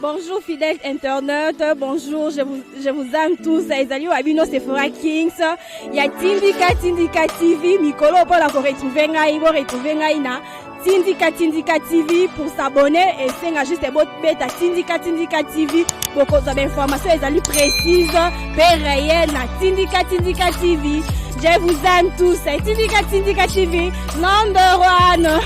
Bonjour fidèles internautes, bonjour, je vous aime tous. Ezali Wabino Sephora Kings. Il y a Tindika TV, Mikolo pour la retrouver ngai na Tindika TV pour s'abonner et c'est juste votre bêta Tindika TV pour qu'on ait des informations ezali précises, réelles na Tindika TV. Je vous aime tous. Tindika TV, number one.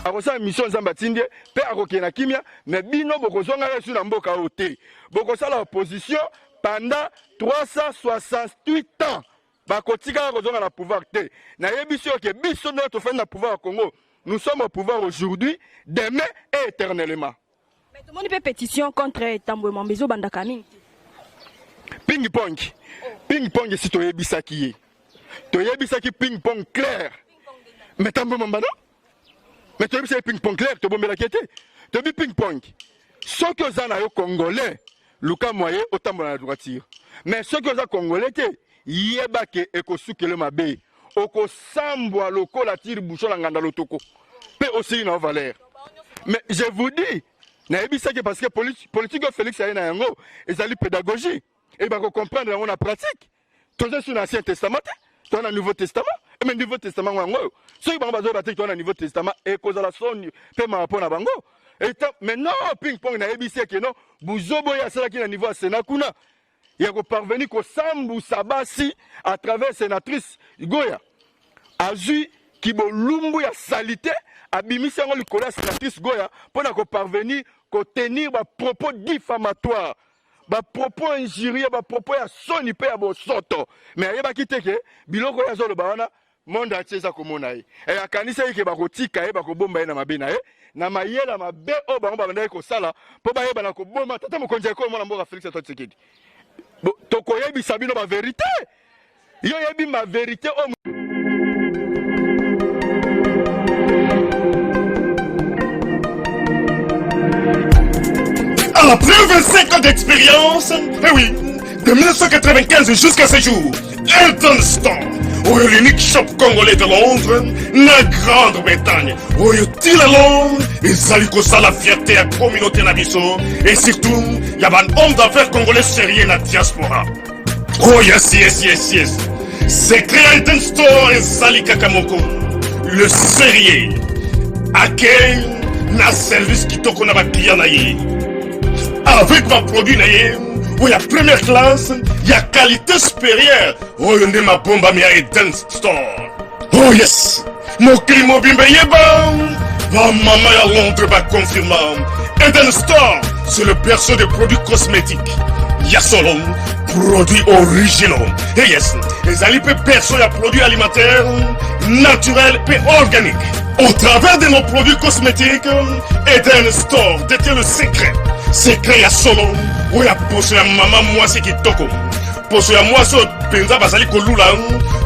Akosa mission nzamba tindie pe akokena kimia mais bino bokozonga yesu na mboka ote bokosala opposition pendant 368 ans bakotika kozonga na pouvoir te na yebiso ke biso notre fin na pouvoir au Congo nous sommes au pouvoir aujourd'hui demain et éternellement. Mais tout le monde peut pétition contre Tambwe Mambezo Bandakami. Ping pong si to yebisaki ping pong clair mais Tambwe Mambano. Mais tu as vu ping-pong clair, tu as vu la quête. Tu as vu ping-pong. Ce que vous avez congolais, Luka Moye, autant de la droiture. Mais ce que vous avez congolais, il y a baké et kosuke le mabé. Oko sambo loko la tire bouchon l'anganda lotoko. Pe aussi une valeur. Mais je vous dis, na ebisa que parce que politique Félix Aïna Yango, ils allaient pédagogie. Et bah comprendre dans la pratique. Tu es sur l'Ancien Testament, tu es dans le Nouveau Testament. Mais le Nouveau Testament, ceux qui ont besoin de Nouveau Testament, et cause de la sonne, paiement pour la bango. Et maintenant, ping-pong, na ebisi que non, Bouzobo ya cela qui est au niveau de Sénakuna. Il y a parvenu qu'au Sambou Sabasi, à travers sénatrice Goya, Azu, qui bo lumbu ya salité, a bimisi le collège sénatrice Goya, pour qu'on parvenu qu'au tenir des propos diffamatoires. Ba propos injurieux, ba propos ya soni pe ya bo soto. Mais ayeba kiteke, biloko ya zolo bawana, monde atieza komona ye. E akanisa yeke ba kotika ye ba kobomba ye na mabe na ye. Na mayela mabe o ba ngomba ndai ko sala, po ba yeba na kobomba tata mokonje ko mona mboka Félix Antoine Tshisekedi. Bo toko yebi sabino ba vérité. Yo yebi ma vérité o. Après 25 ans d'expérience, eh oui, de 1995 jusqu'à ce jour, Elton Store, l'unique shop congolais de Londres, la Grande-Bretagne, où il la Londres, et ça la fierté à la communauté Nabiso, et surtout, il y a un homme d'affaires congolais sérieux dans la diaspora. Oh yes. C'est créé Elton Store et Sali Kakamoko, le sérieux, accueil, na service qui toko na ba client na ye. Avec ma produit, où il y a première classe, il y a qualité supérieure. Oh, il y a ma bombe à Eden Store. Oh yes, mon climat bimbe yeba. Ma maman à Londres va confirmer. Eden Store, c'est le berceau des produits cosmétiques. Il y a solo produits originaux. Et yes, les alipes perso y a produits alimentaires, naturels et organiques. Au travers de nos produits cosmétiques, Eden Store détient le secret. Secret ya solo, où ya poso ya maman moi c'est qui toko. Poso ya moi so penza basali kolula,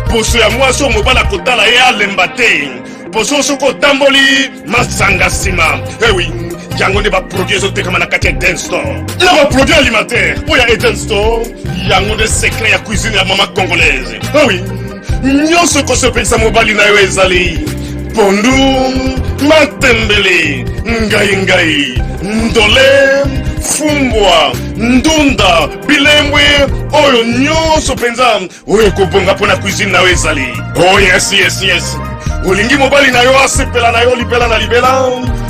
poso ya moi so mobala kotala ya lembate. Poso so ko tamboli masanga sima. Eh oui, yango ne ba produit so te kama na kati Eden Store. Na ba produit alimentaire, où ya Eden Store, yango de secret ya cuisine ya maman congolaise. Eh oui, nyonso ko so penza mobali na yo ezali. Pondu, matembele, ngai, ndole, fumbwa, ndunda, bilembwe, oyo nyonso penza, oyo kobonga pona cuisine na ezali. Oh yes. Olingi mobali na yo asepela na yo libela na libela.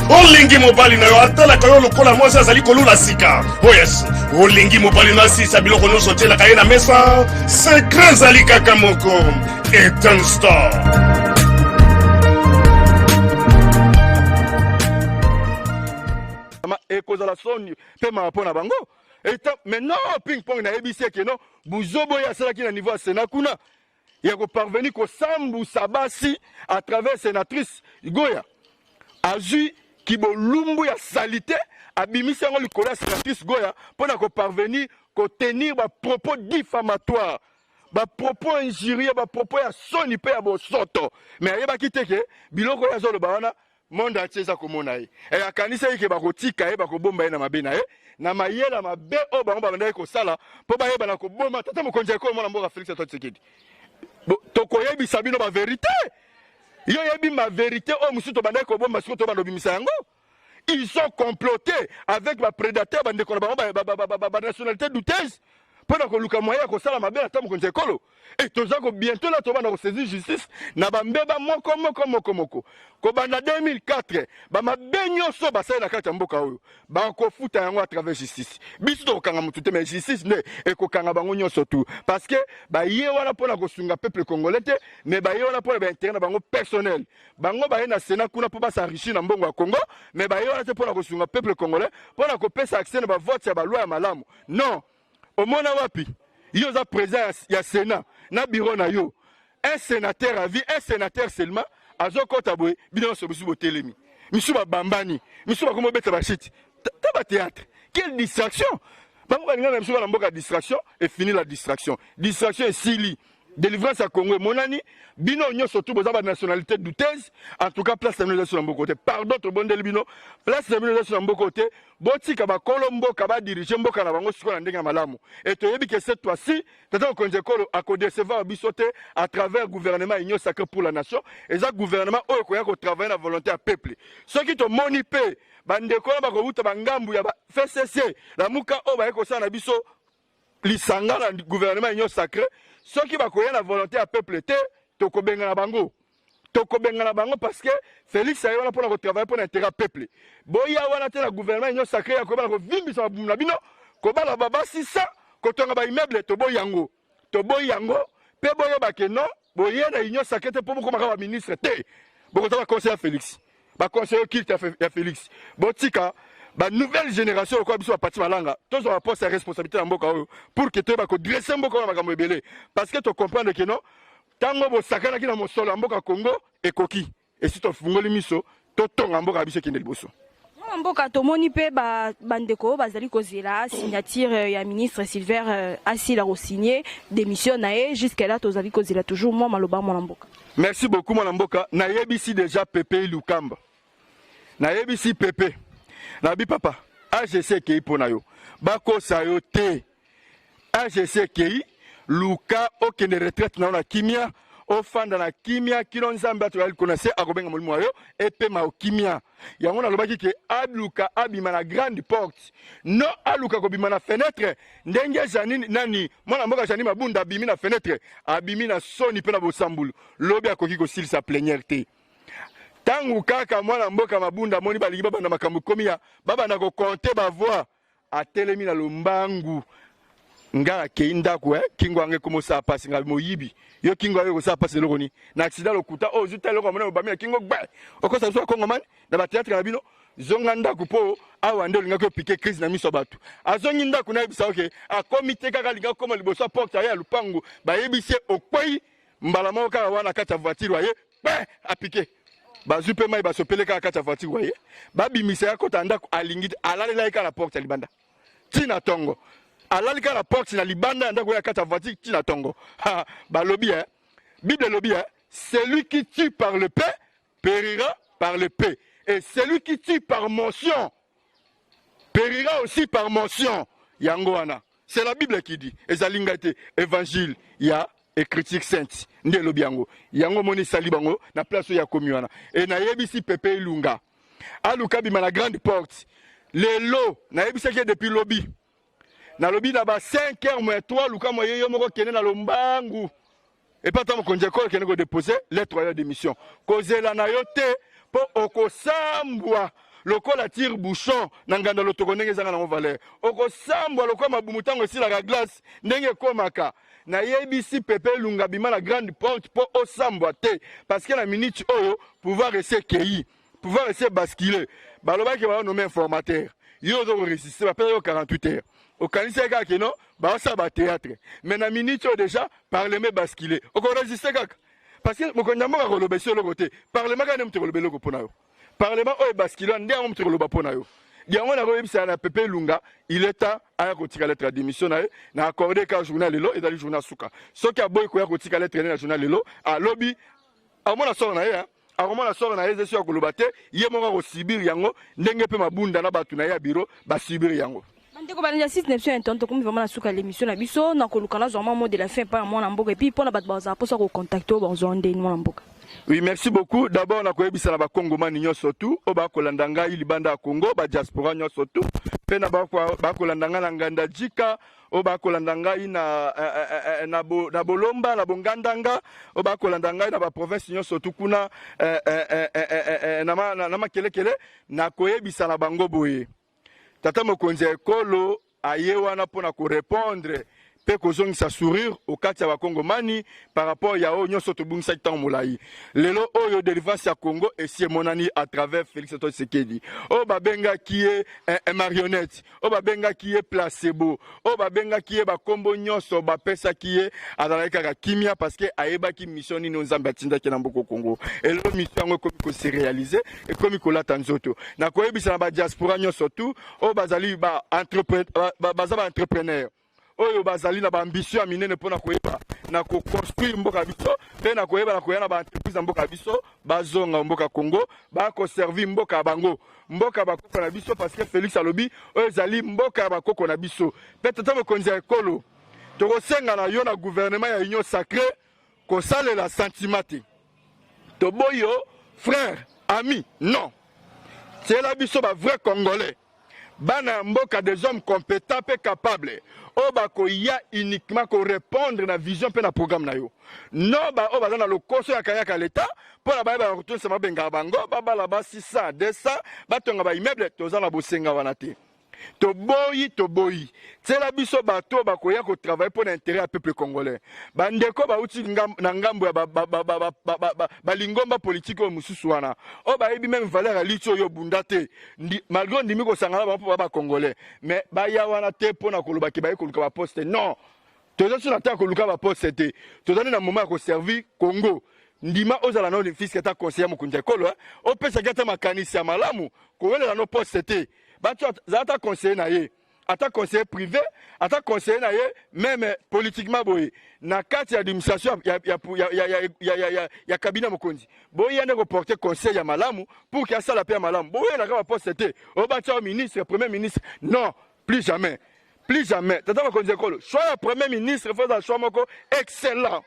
Olingi mobali na yo atala ka yo lokola mwasi azali kolula sika. Oh yes. Olingi mobali na sisa biloko nyonso tela ka ye na mesa. Secret zali kaka moko. Eden Store. Et cause de la sonne, paiement pour la bango. Et maintenant, ping-pong na ebisi que non, Bouzobo ya cela qui est au niveau de Sénakuna. Il y a parvenu qu'au Sambou Sabasi, à travers sénatrice Goya, Azu, qui bo lumbu ya salité, a bimisi le collège sénatrice Goya, pour qu'on parvenu qu'au tenir des propos diffamatoires. Ba propos injurieux, ba propos ya soni pe ya bo soto. Mais ayeba kiteke, biloko ya zolo bawana, monde atieza komona ye. E akanisa yeke ba kotika ye ba kobomba ye na mabe na ye. Na mayela mabe o ba ngomba ndai ko sala, po ba yeba na kobomba tata mokonje ko mona mboka Félix Antoine Tshisekedi. Toko yebi sabino ba vérité. Yo yebi ma vérité o musuto banda ko bomba siko to bando bimisa yango. Ils sont complotés avec ma prédateur bande ko ba nationalité douteuse. Pendant que Luka moyen ko sala mabe ata mo ekolo. Et tozako bientôt là to banda ko saisir justice na bambeba moko. Ko banda 2004 ba mabenyo so ba sala na kati mboka oyo. Ba ko futa yango à travers justice. Biso to kanga mutu te mais justice ne e ko kanga bango nyonso tout parce que ba ye wana pona ko sunga peuple congolais te mais ba ye wana pona ba intérêt na bango personnel. Bango ba ye na Sénat kuna po ba s'enrichir na mbongo ya Congo mais ba ye wana te pona ko sunga peuple congolais pona ko pesa accès na ba vote ya ba loi ya malamu. Non. Au mona wapi yo za président ya Sénat na bureau na yo un sénateur à vie un sénateur seulement azokota boye bino so bisu botelemi misu ba bambani misu ba komo beta ba shit ta théâtre quelle distraction bango ba ngana misu ba mboka distraction et fini la distraction est sili délivrance à Congo monani bino nyo surtout boza ba nationalité douteuse en tout cas place de sur mboka côté pardon to bondel bino place de sur mboka côté botika ba kolombo ka ba diriger mboka na bango siko na ndenga malamu et to yebi que cette fois-ci tata ko njekolo a ko décevoir bisoté à travers gouvernement union sacré pour la nation et ça gouvernement oyo ko ya ko travailler na volonté à peuple ceux qui to monipe bande ko ba ko buta bangambu ya ba FCC la muka o ba ko sana biso lisanga na gouvernement union sacré ceux qui va connaître la volonté à peuple te tokobenga na bango parce que Félix a eu pour travailler pour l'intérêt peuple boya wana te la gouvernement union sacré ya ko ba ko vimbisa na bino ko ba la baba sisa ko tonga ba immeuble to boyango pe boyo ba ke non boya na union sacré te pour ko ba ministre te boko ta conseiller Félix ba conseiller qui ta Félix botika ba nouvelle génération ko biso parti malanga tous on pose sa responsabilité na mboka oyo pour que te ba ko dresser mboka na makambo ebele parce que to comprendre que non tango bo sakana ki na mosolo mboka Congo ekoki et si to fungoli miso to tonga mboka biso kende liboso mboka tomoni pe bandeko bazali kozela signature ya ministre Silver Asila ko signer démission nae jusqu'à là tozali kozela toujours moi maloba mon mboka. Merci beaucoup mon mboka na yebisi déjà Pepe Lukamba na yebisi Pepe Nabi papa, AGC Kei ponayo. Bako sayo te. AGC Kei, Luka okene retraite na ona kimia, ofanda na kimia, kilon zamba to yali konase akobenga molimu ayo, epe ma kimia. Yango na lobaki ke Luka abima na grande porte. No Luka kobima na fenêtre, ndenge janini nani, mwana mboka janini mabunda abimi na fenêtre, abimi na soni pe na bosambulu. Lobi akoki ko sil sa plénière te. Tangu kaka mwana mboka mabunda moni baligi baba na makambo komia baba na ko compter ba voix atelemi na lombangu ngara keinda ko kingo ange komo sa pasi nga moyibi yo kingo ayo ko sa pasi lokoni na accident lokuta o zuta loko mona ba mi kingo gba okosa so kongo man na ba théâtre na bino zonga ndako po awa ndo linga ko piquer crise na miso batu azongi ndako na bisa oke a comité kaka linga komo liboso porte ya lupangu ba yebise okoi mbala mo kaka wana kata voiture aye a piquer bazupe mai basopeleka kata voiture voyez babimisa ya kota ndako alingi alalela ika la porte libanda tina tongo alalika la porte na libanda ndako ya kata voiture tina tongo ha balobi Bible lobby celui qui tue par le paix périra par le paix et celui qui tue par mention périra aussi par mention yango wana c'est la Bible qui dit ezalingate évangile ya et critique sainte nde lobi yango moni sali bango na place ya komiwana et na yebisi Pepe Lunga aluka bima na grande porte les lots na yebisi que depuis lobby na lobby na ba 5h-3 luka moyo yo moko kene na lombangu et pas tant ko njeko kene ko déposer lettre de démission kozela na yo te po okosambwa lokola tire bouchon na nganda lotoko ndenge zanga na valeur okosambwa lokola mabumutango esila ka glace ndenge komaka na yebisi Pepe Lunga bima la grande porte po osambwa te parce que la minute oyo pouvoir rester kei pouvoir rester basculer baloba ke ba nommer informateur yo zo résister ba période 48 heures au kanisa ka ke non ba sa ba théâtre mais na minute oyo déjà parlement basculer oko résister kaka parce que mo konyambo ka koloba sur le côté parlement ka ne mtiko lobelo ko pona yo parlement oyo basculer ndé mo mtiko loba pona yo yango na koyebisa na Pepe Lunga il est temps à kotika lettre de démission na accordé ka journal lelo et dans le journal suka soki aboy ko ya kotika lettre na journal lelo a lobby a mona sort na ye a mona sort na ye zesu ya koloba te ye mo ko sibir yango ndenge pe mabunda na batu na ya bureau ba sibir yango Ndeko banja 6 neption intento comme vraiment na suka l'émission na biso na koluka na zoma mot de la fin pa mona mboka et puis pour na bat baza pour ça ko contacter au bonzo ndeni mona mboka Oui, merci beaucoup. D'abord, on a connu ça na Congo mani surtout. Oba kolandanga ilibanda Congo, ba diaspora surtout. Pena ba kolandanga na nganda jika, oba kolandanga na bolomba, na bongandanga, oba kolandanga na ba province surtout kuna na makelekele na koyebisa na bango boye. Tata mokonzi ekolo ayewana pona ko répondre. Pe kozongisa sourire au kati ya bakongomani par rapport ya oyo nyonso tobungisa kitango molai lelo oyo délivrance ya Congo esi emonani à travers Félix Tshisekedi oyo babengaki ye marionnette oyo babengaki ye placebo oyo babengaki ye bakombo nyonso bapesaki ye azalaki kaka kimia parce que ayebaki mission nini nzambe atindaki na mboka Congo elelo mission yango ekomi koseréalize ekomi kolata nzoto na koyebisa na badiaspora nyonso tu oyo bazali baza ba-entrepreneur oyo bazali na ambition ya minene mpona koyeba na koconstruire mboka biso mpe na koyeba na koya na baentreprise na mboka biso bazonga mboka Congo bakoservi mboka ya bango mboka bakoko na biso parce que Félix alobi oyo ezali mboka ya bakoko na biso mpe tata mokonzi ya ekolo tokosenga na yo na gouvernement ya union sacré kosalela sentiment te toboyo frère ami non tiela biso bavrai congolais bana mboka des hommes compétents et capables oba ko ya uniquement ko répondre na vision pe na programme na yo no ba oba na lokoso ya kanyaka l'état pour la ba ba retourner sama benga bango ba ba la ba 600 200 ba tonga ba immeuble toza na bosenga wana te toboyi tela biso bato ba ko ya ko travailler pour l'intérêt du peuple congolais bandeko ba uti na ngambo ya ba lingomba politique o mususu wana o ba yebi même valeur ya licho yo bundate malgré ndimi ko sangala ba congolais mais ba ya wana te pona ko lobaki ba ko luka ba poste non tozo sur la terre ko luka ba poste te tozo na moment ko servir Congo ndima ozala no le fils que ta conseiller mokunja ekolo o pesa gata makanisi ya malamu ko wela no poste te bato zata conseiller na ye ata conseiller privé ata conseiller na ye même politiquement boye na kati ya administration ya cabinet mokonzi boye ande ko porter conseil ya malamu pour que ça la paix malamu boye na ka poste te o batia ministre premier ministre non plus jamais tata mokonzi ekolo soit le premier ministre faut dans choix moko excellent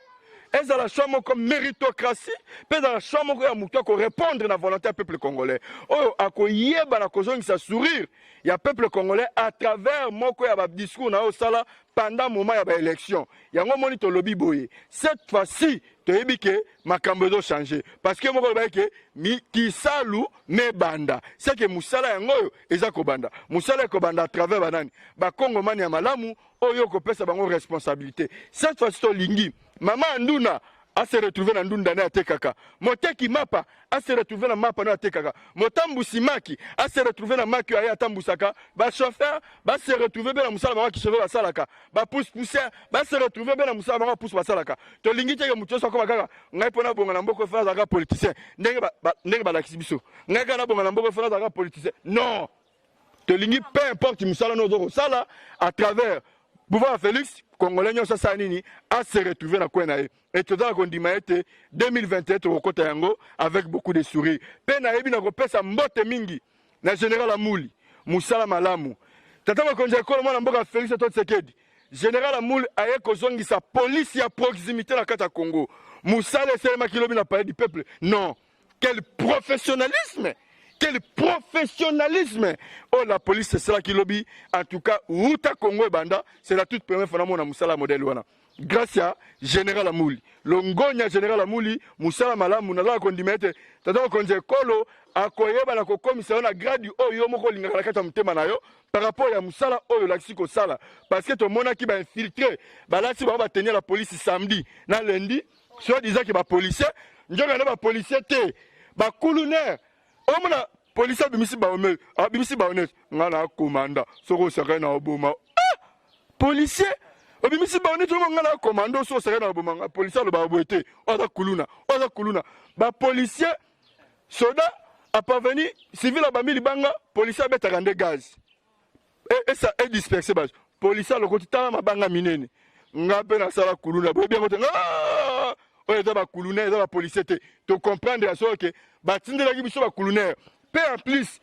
et dans la choix moko méritocratie pe dans la choix moko ya muto ko répondre na volonté du peuple congolais oyo akoyeba na kozongisa sourire ya peuple congolais à travers moko ya ba discours na osala pendant moment ya ba élection yango moni to lobi boye cette fois-ci toyebi ke makambo do changer parce que moko ba ke mi kisalu me banda c'est que musala yango oyo eza ko banda musala ko banda à travers banani ba kongomani ya malamu oyo ko pesa bango responsabilité cette fois-ci to lingi Maman Nduna a se retrouvé dans Ndunda na tekaka. Moteki mapa a se retrouvé dans mapa na tekaka. Motambusi maki a se retrouvé dans maki ya tambusaka. Ba chauffeur ba se retrouvé bien na musala ba ki chauffeur ba salaka. Ba pousse poussière ba se retrouvé bien na musala ba pousse ba salaka. To lingi teke muto so ko bakaka. Ngai pona bonga na mboko fa za politicien. Ndenge ba lakisi biso. Ngai kana bonga na mboko fa za politicien. Non. To lingi peu importe musala no zo sala à travers pouvoir Félix Congolais nyonso sa nini a se retrouver na kwena et tout ça kondima ete 2021 to kota yango avec beaucoup de sourires pe na yebi na kopesa mbote mingi na général Amouli musala malamu tata makonja ekolo mwana mboka Félix Tshisekedi général Amouli aye kozongisa police ya proximité na kata Congo musala eselema kilobi na palais du peuple non quel professionnalisme. Oh, la police, c'est cela qui lobby. En tout cas, Ruta Congo et Banda, c'est la toute première fois que Moussala modèle. Grâce à Général Amouli. Longonia Général Amouli, Moussala Malam, Mounala Kondimete, Tadon Konje Kolo, Akoyeba la commissaire na grade du Oyo Moko Lingalakata Mtemanayo, par rapport à Moussala Oyo Laxiko Sala. Parce que ton monarque va infiltrer, là, si on va tenir la police samedi, na lundi, soit disant qu'il va policier, n'y'a pas policier, ba coulouner. Omona police bimisi ba honnête ngana commanda soko sera na oboma policier obimisi ba honnête ngana commando so sera na oboma policier lo ba boete oza kuluna ba policier soda a parvenu civil a bamili banga policier beta rande gaz et ça est dispersé bas policier lo kotita mabanga minene ngape na sala kuluna bo bien kote oyo eza bakuluna eza bapolisier te tocomprendre aso ke batindela biso bakuluna pe en plus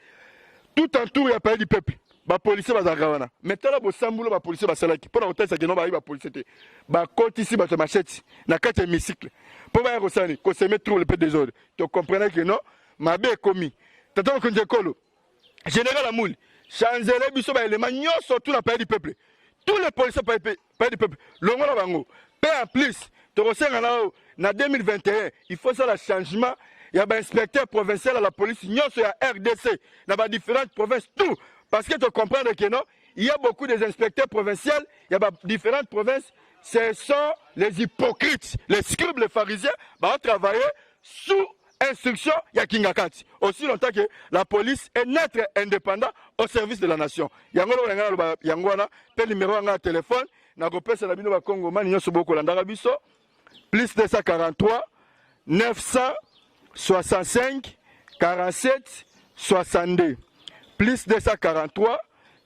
tout entour ya palais du peuple ba policier bazaka wana mais tala bo sambulo ba policier basalaki pona otesa ke no ba policier te ba kotisi ba machete na kati ya hémicycle po ba kosani ko se mettre le peu des ordres tu comprenez que non mabe commis tata ko njekolo général Amouli changer biso ba élément nyonso tout la pays du peuple tous les policiers pays du peuple longola bango pe en plus to kosenga na 2021 il faut ça le changement. Il y a un inspecteur provincial à la police, il y a RDC, dans les différentes provinces, tout. Parce que tu comprends que non, il y a beaucoup d'inspecteurs provinciaux, il y a différentes provinces, ce sont les hypocrites, les scribes, les pharisiens, vont travailler sous instruction, il y a Kingakati. Aussi longtemps que la police est neutre indépendant au service de la nation. Il y a un numéro de téléphone, il y a un Congo, plus 243 900 65 47 62 plus 243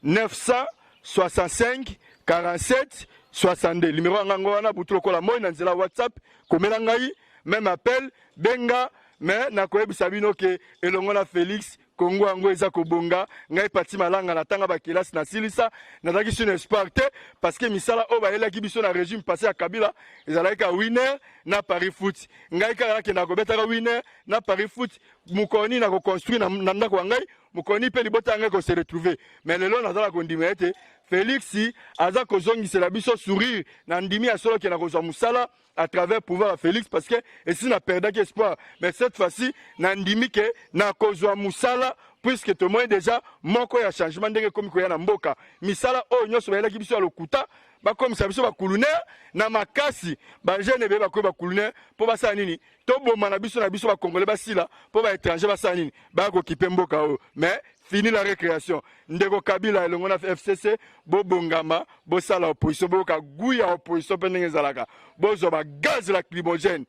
965 47 62 numéro nganga wana butulo kola moi na nzela WhatsApp komela ngai même appel benga mais na koyebisa bino ke elongo na Félix Kongo ango eza kobonga ngai pati malanga na tanga ba kelasi na silisa na daki sur espoir te parce que misala o ba elaki biso na régime passé à Kabila ezalaki ka winner na Paris Foot ngai kala ke na kobeta ka winner na Paris Foot mukoni na ko construire na ndako ngai mukoni pe libota ngai ko se retrouver mais lelo na zala ko ndima ete Félix aza ko zongisela biso sourire na ndimi ya solo ke na ko zo musala à travers pouvoir à Félix parce que et si n'a perdu espoir mais cette fois-ci nandimi ke na kozwa musala puisque tout le monde déjà moko ya changement ndenge comme ko ya na mboka misala o nyoso ba elaki biso ya lokuta ba comme ça biso ba kulune na makasi ba jeune be ba ko ba kulune po ba sa nini to boma na biso ba congolais ba sila po ba étranger ba sa nini ba ko kipe mboka o mais fini la récréation ndeko Kabila elongo na FCC bo bongama bo sala opposition bo ka guya opposition pe ndenge zalaka bo zo ba gaz lacrymogène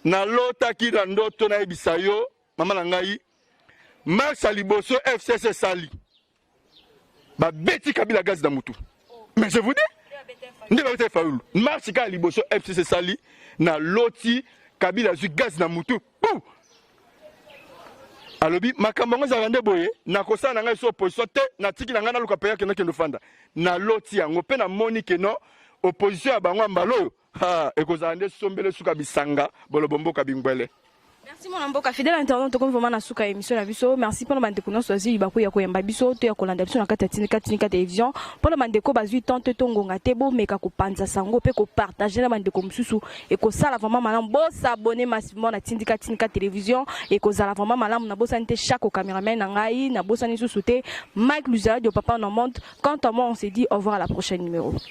na lota ki na ndoto na ebisa yo mama na ngai marche liboso FCC sali ba beti Kabila gaz na mutu mais je vous dis ndeko bete faulu marche ka liboso FCC sali na loti Kabila zu gaz na mutu alobi makambo ngo za boye na kosana ngai so opposition te na tiki na ngana luka peya kena kendo fanda na loti yango pe na moni ke no opposition ya bango mbalo ha ekozala nde sombele suka bisanga bolobomboka bingwele. Merci mon amboka fidèle internaute comme vraiment na suka émission na biso merci pour le mandeko no sozi ba ko ya koyamba biso to ya kolanda biso na kata tinika télévision pour le mandeko bazui tante tongonga te bo meka ko panza sango pe ko partager na mandeko mususu et ko sala vraiment malam bo s'abonner massivement na tinika télévision et ko sala vraiment malam na bo santé chaque caméraman na ngai na bo sani susu te Mike Luza de Papa no monde quant à moi on se dit au revoir à la prochaine numéro.